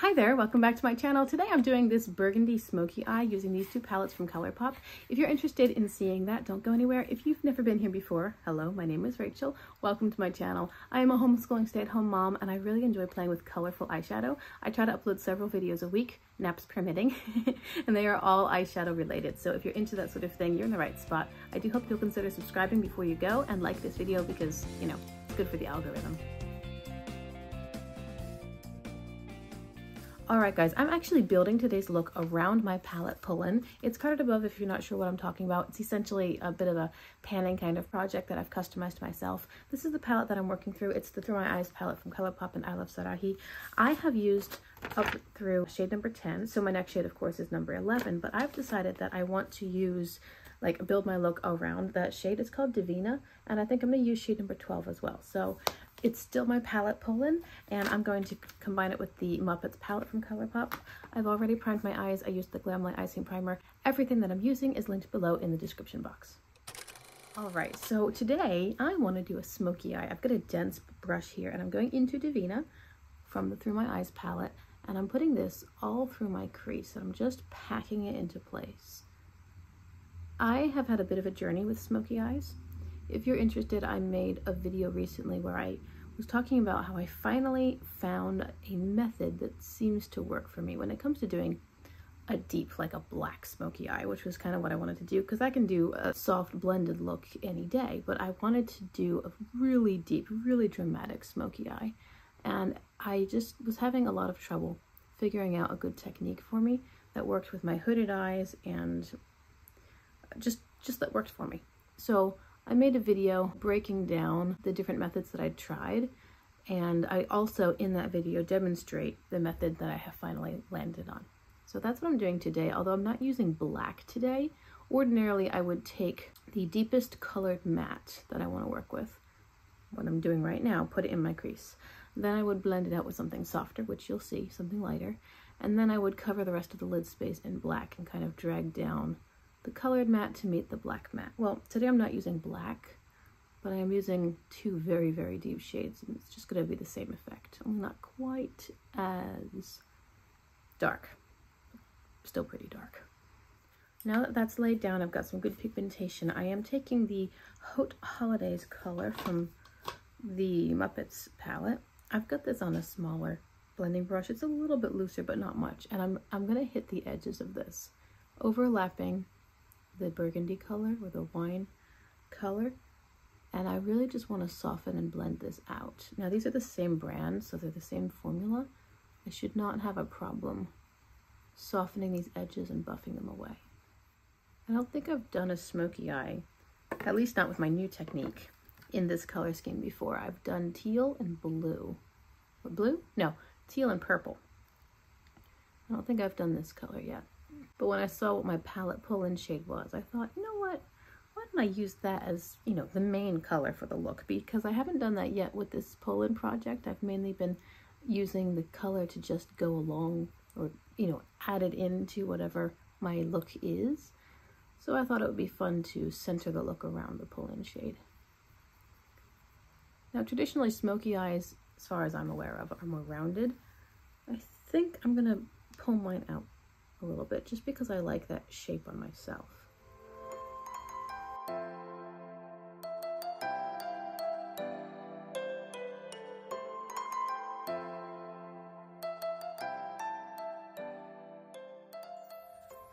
Hi there, welcome back to my channel. Today I'm doing this burgundy smoky eye using these two palettes from ColourPop. If you're interested in seeing that, don't go anywhere. If you've never been here before, hello, my name is Rachel. Welcome to my channel. I am a homeschooling stay-at-home mom and I really enjoy playing with colorful eyeshadow. I try to upload several videos a week, naps permitting, and they are all eyeshadow related. So if you're into that sort of thing, you're in the right spot. I do hope you'll consider subscribing before you go and like this video because, you know, it's good for the algorithm. Alright guys, I'm actually building today's look around my palette pull-in. It's carded above if you're not sure what I'm talking about. It's essentially a bit of a panning kind of project that I've customized myself. This is the palette that I'm working through. It's the Through My Eyes palette from ColourPop and I Love Sarahi. I have used up through shade number 10, so my next shade of course is number 11, but I've decided that I want to use, build my look around that shade. It's called Divina, and I think I'm going to use shade number 12 as well. So it's still my palette pull-in, and I'm going to combine it with the Muppets palette from ColourPop. I've already primed my eyes. I used the Glamlight Icing Primer. Everything that I'm using is linked below in the description box. Alright, so today I want to do a smoky eye. I've got a dense brush here, and I'm going into Divina from the Through My Eyes palette, and I'm putting this all through my crease, and I'm just packing it into place. I have had a bit of a journey with smoky eyes. If you're interested, I made a video recently where I was talking about how I finally found a method that seems to work for me when it comes to doing a deep, like a black smoky eye, which was kind of what I wanted to do because I can do a soft blended look any day, but I wanted to do a really deep, really dramatic smoky eye. And I just was having a lot of trouble figuring out a good technique for me that worked with my hooded eyes and just that worked for me. So I made a video breaking down the different methods that I'd tried, and I also in that video demonstrate the method that I have finally landed on. So that's what I'm doing today, although I'm not using black today. Ordinarily I would take the deepest colored matte that I want to work with, what I'm doing right now, put it in my crease. Then I would blend it out with something softer, which you'll see, something lighter, and then I would cover the rest of the lid space in black and kind of drag down the colored matte to meet the black matte. Well, today I'm not using black, but I am using two very, very deep shades, and it's just going to be the same effect, only not quite as dark. Still pretty dark. Now that that's laid down, I've got some good pigmentation. I am taking the Haute Holidays color from the Muppets palette. I've got this on a smaller blending brush. It's a little bit looser, but not much, and I'm going to hit the edges of this, overlapping the burgundy color or the wine color, and I really just want to soften and blend this out. Now these are the same brand, so they're the same formula. I should not have a problem softening these edges and buffing them away. I don't think I've done a smoky eye, at least not with my new technique, in this color scheme before. I've done teal and blue. What, blue? No, teal and purple. I don't think I've done this color yet. But when I saw what my palette pull-in shade was, I thought, you know what? Why don't I use that as, you know, the main color for the look? Because I haven't done that yet with this pull-in project. I've mainly been using the color to just go along or, you know, add it into whatever my look is. So I thought it would be fun to center the look around the pull-in shade. Now, traditionally, smoky eyes, as far as I'm aware of, are more rounded. I think I'm going to pull mine out a little bit just because I like that shape on myself.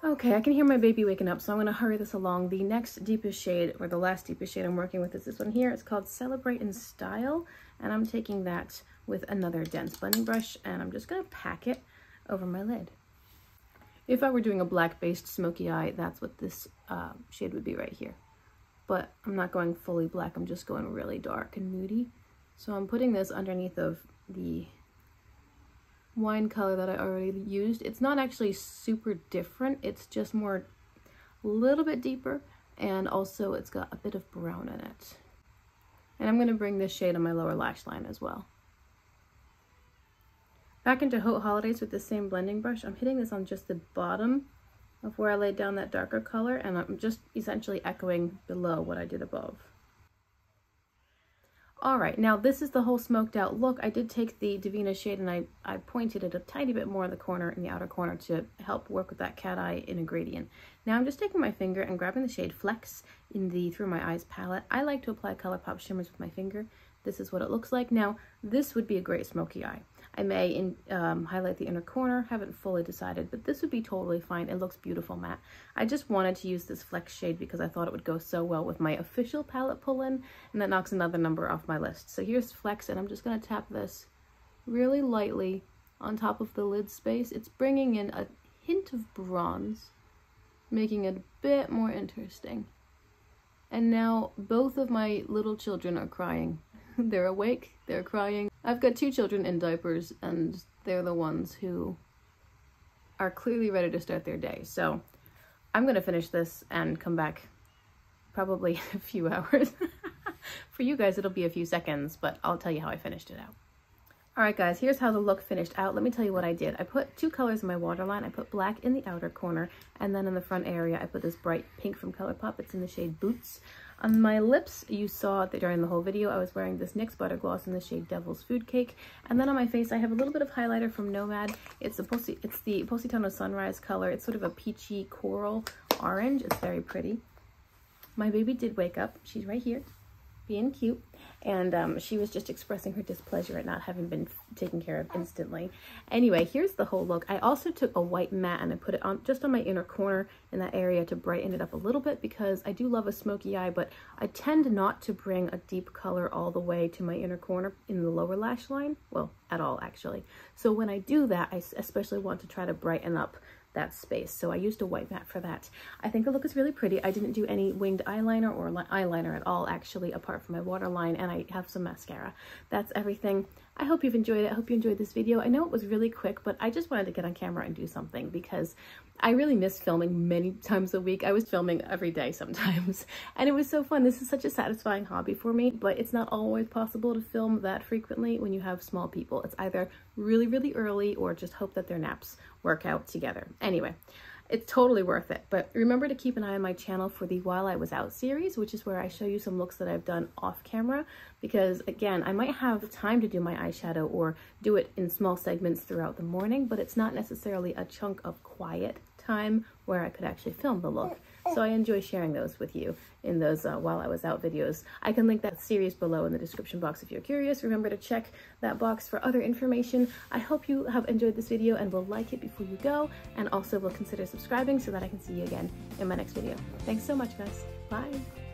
Okay, I can hear my baby waking up, so I'm going to hurry this along. The next deepest shade, or the last deepest shade I'm working with, is this one here. It's called Celebrate in Style, and I'm taking that with another dense blending brush, and I'm just going to pack it over my lid. If I were doing a black-based smoky eye, that's what this shade would be right here. But I'm not going fully black, I'm just going really dark and moody. So I'm putting this underneath of the wine color that I already used. It's not actually super different, it's just more, a little bit deeper, and also it's got a bit of brown in it. And I'm going to bring this shade on my lower lash line as well. Back into Haute Holidays with the same blending brush. I'm hitting this on just the bottom of where I laid down that darker color, and I'm just essentially echoing below what I did above. All right, now this is the whole smoked out look. I did take the Divina shade and I pointed it a tiny bit more in the corner, in the outer corner, to help work with that cat eye in a gradient. Now I'm just taking my finger and grabbing the shade Flex in the Through My Eyes palette. I like to apply ColourPop shimmers with my finger. This is what it looks like. Now, this would be a great smoky eye. I may highlight the inner corner, haven't fully decided, but this would be totally fine. It looks beautiful matte. I just wanted to use this Flex shade because I thought it would go so well with my official palette pull-in, and that knocks another number off my list. So here's Flex, and I'm just going to tap this really lightly on top of the lid space. It's bringing in a hint of bronze, making it a bit more interesting. And now both of my little children are crying. They're awake, they're crying. I've got 2 children in diapers, and they're the ones who are clearly ready to start their day. So I'm gonna finish this and come back probably in a few hours. For you guys, it'll be a few seconds, but I'll tell you how I finished it out. All right, guys, here's how the look finished out. Let me tell you what I did. I put 2 colors in my waterline. I put black in the outer corner, and then in the front area, I put this bright pink from ColourPop. It's in the shade Boots. On my lips, you saw that during the whole video, I was wearing this NYX Butter Gloss in the shade Devil's Food Cake. And then on my face, I have a little bit of highlighter from Nomad. It's the Positano Sunrise color. It's sort of a peachy coral orange. It's very pretty. My baby did wake up. She's right here, being cute. And she was just expressing her displeasure at not having been taken care of instantly. Anyway, here's the whole look. I also took a white matte and I put it on just on my inner corner in that area to brighten it up a little bit, because I do love a smoky eye, but I tend not to bring a deep color all the way to my inner corner in the lower lash line. Well, at all, actually. So when I do that, I especially want to try to brighten up that space. So I used a white matte for that. I think the look is really pretty. I didn't do any winged eyeliner or eyeliner at all, actually, apart from my waterline, and I have some mascara. That's everything. I hope you've enjoyed it. I hope you enjoyed this video. I know it was really quick, but I just wanted to get on camera and do something because I really miss filming many times a week. I was filming every day sometimes, and it was so fun. This is such a satisfying hobby for me, but it's not always possible to film that frequently when you have small people. It's either really, really early or just hope that their naps work out together. Anyway, it's totally worth it. But remember to keep an eye on my channel for the While I Was Out series, which is where I show you some looks that I've done off camera, because again, I might have time to do my eyeshadow or do it in small segments throughout the morning, but it's not necessarily a chunk of quiet time where I could actually film the look. So I enjoy sharing those with you in those While I Was Out videos. I can link that series below in the description box if you're curious. Remember to check that box for other information. I hope you have enjoyed this video and will like it before you go, and also will consider subscribing so that I can see you again in my next video. Thanks so much, guys. Bye.